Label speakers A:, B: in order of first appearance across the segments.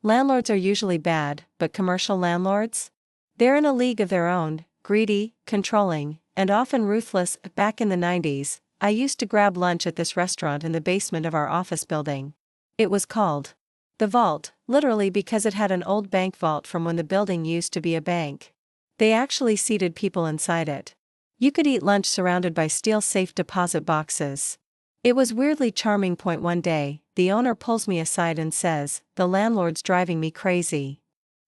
A: Landlords are usually bad, but commercial landlords? They're in a league of their own, greedy, controlling, and often ruthless. Back in the 90s, I used to grab lunch at this restaurant in the basement of our office building. It was called The Vault, literally because it had an old bank vault from when the building used to be a bank. They actually seated people inside it. You could eat lunch surrounded by steel safe deposit boxes. It was weirdly charming. One day, the owner pulls me aside and says, "The landlord's driving me crazy."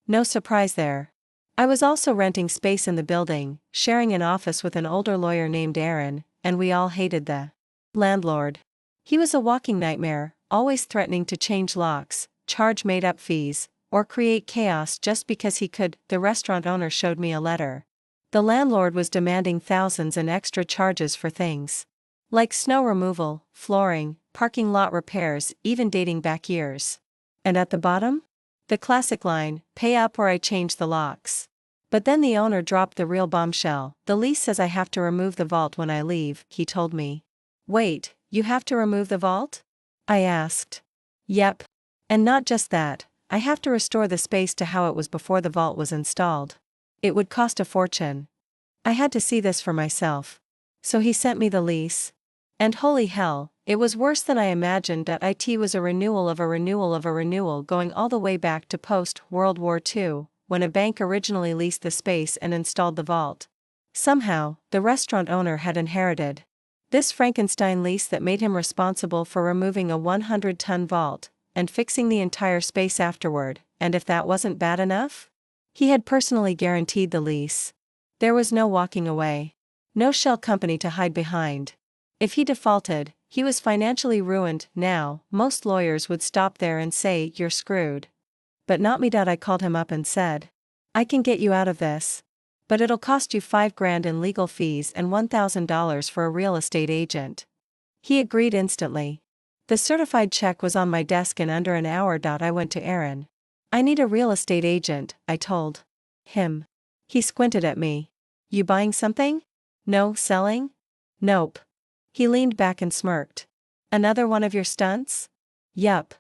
A: No surprise there. I was also renting space in the building, sharing an office with an older lawyer named Aaron, and we all hated the landlord. He was a walking nightmare, always threatening to change locks, charge made-up fees, or create chaos just because he could. The restaurant owner showed me a letter. The landlord was demanding thousands in extra charges for things like snow removal, flooring, parking lot repairs, even dating back years. And at the bottom? The classic line, "Pay up or I change the locks." But then the owner dropped the real bombshell. "The lease says I have to remove the vault when I leave," he told me. "Wait, you have to remove the vault?" I asked. "Yep. And not just that, I have to restore the space to how it was before the vault was installed. It would cost a fortune." I had to see this for myself. So he sent me the lease. And holy hell, it was worse than I imagined. It was a renewal of a renewal of a renewal going all the way back to post-World War II, when a bank originally leased the space and installed the vault. Somehow, the restaurant owner had inherited this Frankenstein lease that made him responsible for removing a 100-ton vault and fixing the entire space afterward, and if that wasn't bad enough, he had personally guaranteed the lease. There was no walking away. No shell company to hide behind. If he defaulted, he was financially ruined. Now, most lawyers would stop there and say, "You're screwed." But not me. I called him up and said, "I can get you out of this. But it'll cost you $5,000 in legal fees and $1,000 for a real estate agent." He agreed instantly. The certified check was on my desk in under an hour. I went to Aaron. "I need a real estate agent," I told him. He squinted at me. "You buying something?" "No, selling?" "Nope." He leaned back and smirked. "Another one of your stunts?" "Yup."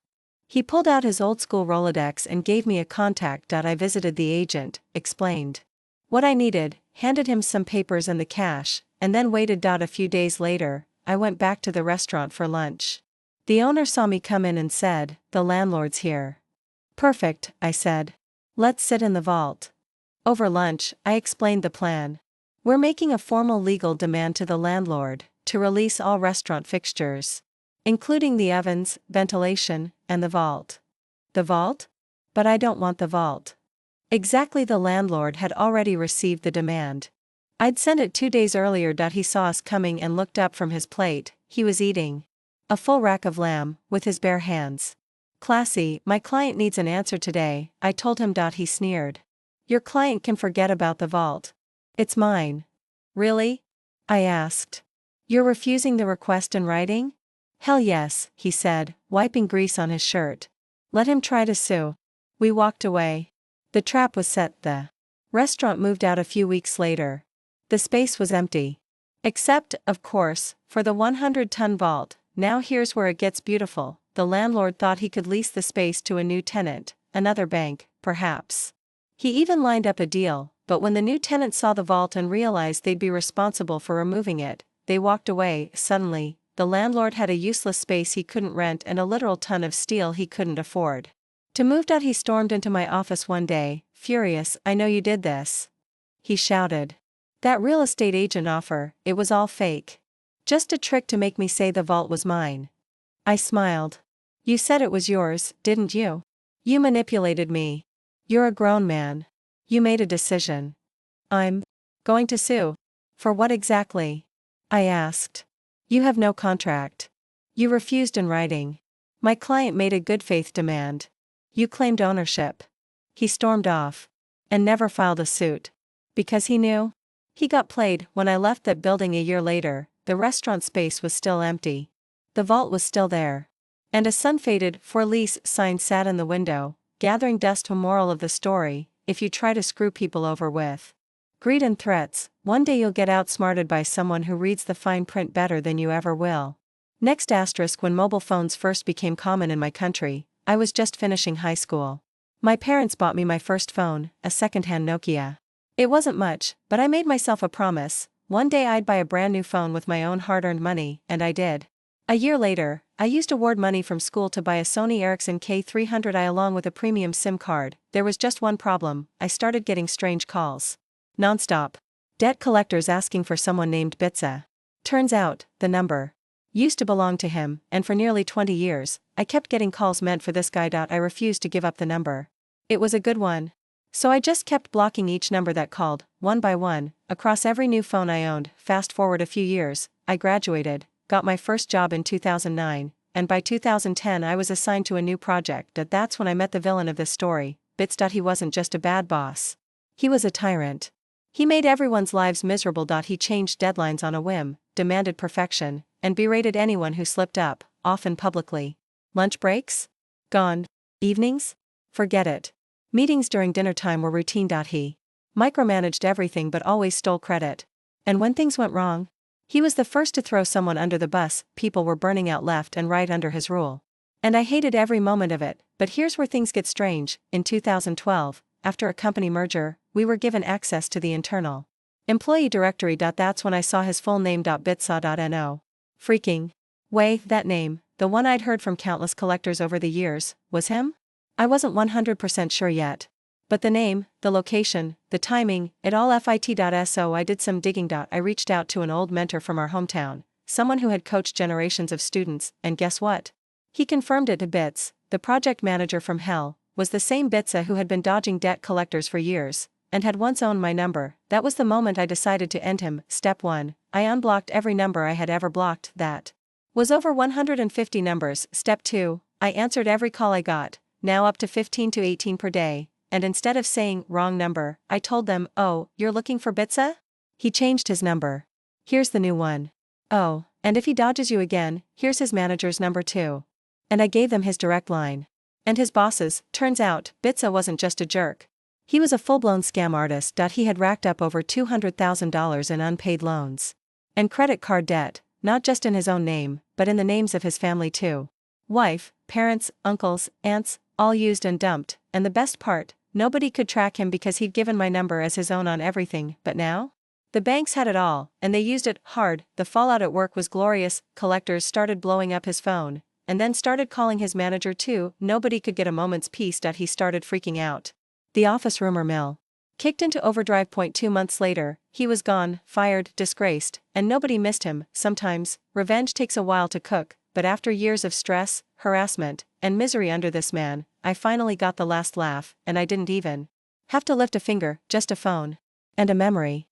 A: He pulled out his old-school Rolodex and gave me a contact. I visited the agent, explained what I needed, handed him some papers and the cash, and then waited. A few days later, I went back to the restaurant for lunch. The owner saw me come in and said, "The landlord's here." "Perfect," I said. "Let's sit in the vault." Over lunch, I explained the plan. "We're making a formal legal demand to the landlord to release all restaurant fixtures, including the ovens, ventilation, and the vault." "The vault? But I don't want the vault." Exactly. The landlord had already received the demand. I'd sent it 2 days earlier. He saw us coming and looked up from his plate. He was eating a full rack of lamb, with his bare hands. "Classy, my client needs an answer today," I told him. He sneered. "Your client can forget about the vault. It's mine." "Really?" I asked. "You're refusing the request in writing?" "Hell yes," he said, wiping grease on his shirt. "Let him try to sue." We walked away. The trap was set. The restaurant moved out a few weeks later. The space was empty. Except, of course, for the 100-ton vault. Now here's where it gets beautiful. The landlord thought he could lease the space to a new tenant, another bank, perhaps. He even lined up a deal, but when the new tenant saw the vault and realized they'd be responsible for removing it, they walked away. Suddenly, the landlord had a useless space he couldn't rent and a literal ton of steel he couldn't afford to move. He stormed into my office one day, furious. "I know you did this," he shouted. "That real estate agent offer, it was all fake. Just a trick to make me say the vault was mine." I smiled. "You said it was yours, didn't you? You manipulated me. You're a grown man. You made a decision." "I'm going to sue." "For what exactly?" I asked. "You have no contract. You refused in writing. My client made a good faith demand. You claimed ownership." He stormed off. And never filed a suit. Because he knew he got played. When I left that building a year later, the restaurant space was still empty. The vault was still there. And a sun-faded "For Lease" sign sat in the window, gathering dust. Moral of the story: if you try to screw people over with greed and threats, one day you'll get outsmarted by someone who reads the fine print better than you ever will. Next. When mobile phones first became common in my country, I was just finishing high school. My parents bought me my first phone, a second-hand Nokia. It wasn't much, but I made myself a promise. One day I'd buy a brand new phone with my own hard-earned money, and I did. A year later, I used award money from school to buy a Sony Ericsson K300i along with a premium SIM card. There was just one problem: I started getting strange calls. Non-stop. Debt collectors asking for someone named Bitsa. Turns out, the number used to belong to him, and for nearly 20 years, I kept getting calls meant for this guy. I refused to give up the number. It was a good one. So I just kept blocking each number that called, one by one, across every new phone I owned. Fast forward a few years, I graduated, got my first job in 2009, and by 2010 I was assigned to a new project. That's when I met the villain of this story, Bits. He wasn't just a bad boss. He was a tyrant. He made everyone's lives miserable. He changed deadlines on a whim, demanded perfection, and berated anyone who slipped up, often publicly. Lunch breaks? Gone. Evenings? Forget it. Meetings during dinner time were routine. He micromanaged everything but always stole credit. And when things went wrong, he was the first to throw someone under the bus. People were burning out left and right under his rule. And I hated every moment of it. But here's where things get strange. In 2012, after a company merger, we were given access to the internal employee directory. That's when I saw his full name. Bitsa.no. Freaking way, that name, the one I'd heard from countless collectors over the years, was him? I wasn't 100% sure yet. But the name, the location, the timing, it all fit. So I did some digging. I reached out to an old mentor from our hometown, someone who had coached generations of students, and guess what? He confirmed it. Bits, the project manager from hell, was the same Bitsa who had been dodging debt collectors for years, and had once owned my number. That was the moment I decided to end him. Step 1, I unblocked every number I had ever blocked. That was over 150 numbers. Step 2, I answered every call I got, now up to 15 to 18 per day, and instead of saying, wrong number, I told them, oh, you're looking for Bitsa? He changed his number. Here's the new one. Oh, and if he dodges you again, here's his manager's number too. And I gave them his direct line. And his bosses. Turns out, Bitsa wasn't just a jerk. He was a full-blown scam artist. He had racked up over $200,000 in unpaid loans and credit card debt, not just in his own name, but in the names of his family too. Wife, parents, uncles, aunts, all used and dumped, and the best part, nobody could track him because he'd given my number as his own on everything. But now? The banks had it all, and they used it hard. The fallout at work was glorious. Collectors started blowing up his phone, and then started calling his manager too. Nobody could get a moment's peace. He started freaking out. The office rumor mill kicked into overdrive. 2 months later, he was gone, fired, disgraced, and nobody missed him. Sometimes, revenge takes a while to cook, but after years of stress, harassment, and misery under this man, I finally got the last laugh, and I didn't even have to lift a finger, just a phone and a memory.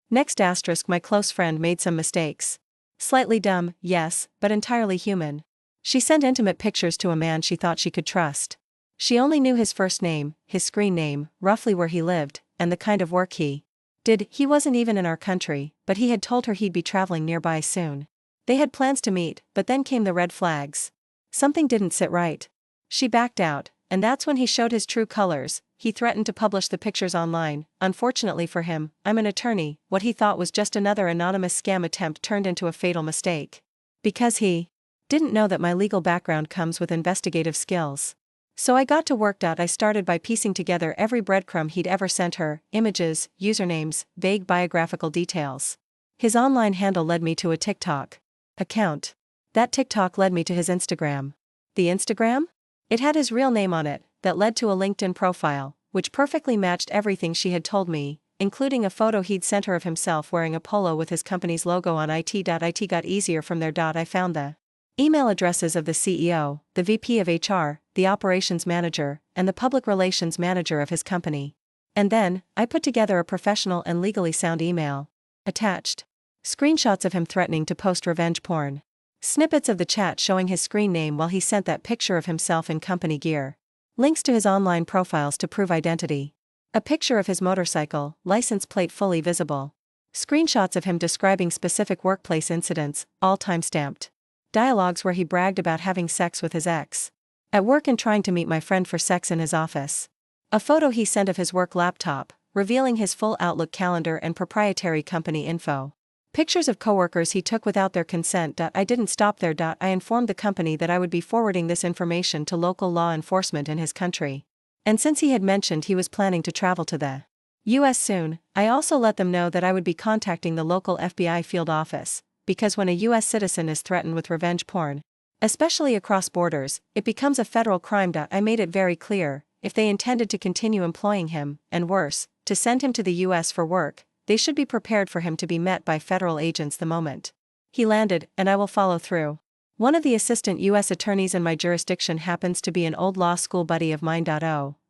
A: Next asterisk, my close friend made some mistakes. Slightly dumb, yes, but entirely human. She sent intimate pictures to a man she thought she could trust. She only knew his first name, his screen name, roughly where he lived, and the kind of work he did. He wasn't even in our country, but he had told her he'd be traveling nearby soon. They had plans to meet, but then came the red flags. Something didn't sit right. She backed out, and that's when he showed his true colors. He threatened to publish the pictures online. Unfortunately for him, I'm an attorney. What he thought was just another anonymous scam attempt turned into a fatal mistake. Because he didn't know that my legal background comes with investigative skills. So I got to work. I started by piecing together every breadcrumb he'd ever sent her: images, usernames, vague biographical details. His online handle led me to a TikTok account. That TikTok led me to his Instagram. The Instagram? It had his real name on it, that led to a LinkedIn profile, which perfectly matched everything she had told me, including a photo he'd sent her of himself wearing a polo with his company's logo on it. It got easier from there. I found the email addresses of the CEO, the VP of HR, the operations manager, and the public relations manager of his company. And then, I put together a professional and legally sound email. Attached screenshots of him threatening to post revenge porn. Snippets of the chat showing his screen name while he sent that picture of himself in company gear. Links to his online profiles to prove identity. A picture of his motorcycle, license plate fully visible. Screenshots of him describing specific workplace incidents, all time-stamped. Dialogues where he bragged about having sex with his ex at work and trying to meet my friend for sex in his office. A photo he sent of his work laptop, revealing his full Outlook calendar and proprietary company info. Pictures of coworkers he took without their consent. I didn't stop there. I informed the company that I would be forwarding this information to local law enforcement in his country. And since he had mentioned he was planning to travel to the US soon, I also let them know that I would be contacting the local FBI field office, because when a US citizen is threatened with revenge porn, especially across borders, it becomes a federal crime. I made it very clear, if they intended to continue employing him, and worse, to send him to the US for work, they should be prepared for him to be met by federal agents the moment he landed, and I will follow through. One of the assistant US attorneys in my jurisdiction happens to be an old law school buddy of mine.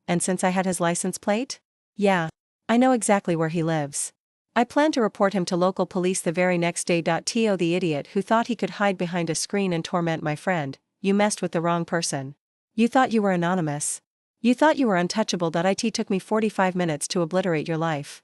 A: And since I had his license plate? Yeah. I know exactly where he lives. I plan to report him to local police the very next day. The idiot who thought he could hide behind a screen and torment my friend, you messed with the wrong person. You thought you were anonymous. You thought you were untouchable. It took me 45 minutes to obliterate your life.